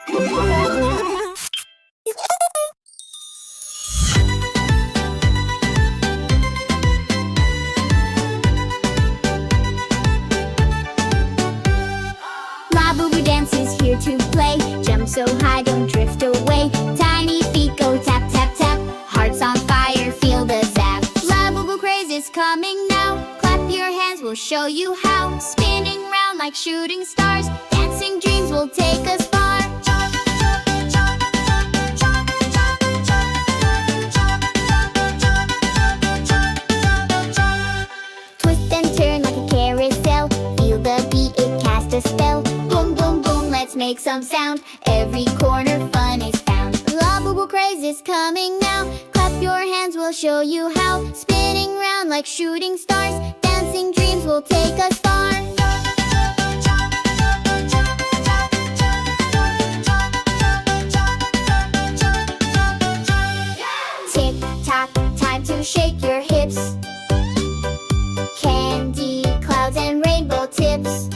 Labubu dance is here to play. Jump so high, don't drift away. Tiny feet go tap, tap, tap. Hearts on fire, feel the zap. Labubu Craze is coming now. Clap your hands, we'll show you how. Spinning round like shooting stars. Dancing dreams will take us far. Twist and turn like a carousel. Feel the beat, it casts a spell. Boom, boom, boom, let's make some sound. Every corner fun is found. Labubu Craze is coming now. Clap your hands, we'll show you how. Spinning round like shooting stars. Dancing dreams will take us far. Tick tock, time to shake your hips. Candy, clouds and rainbow tips.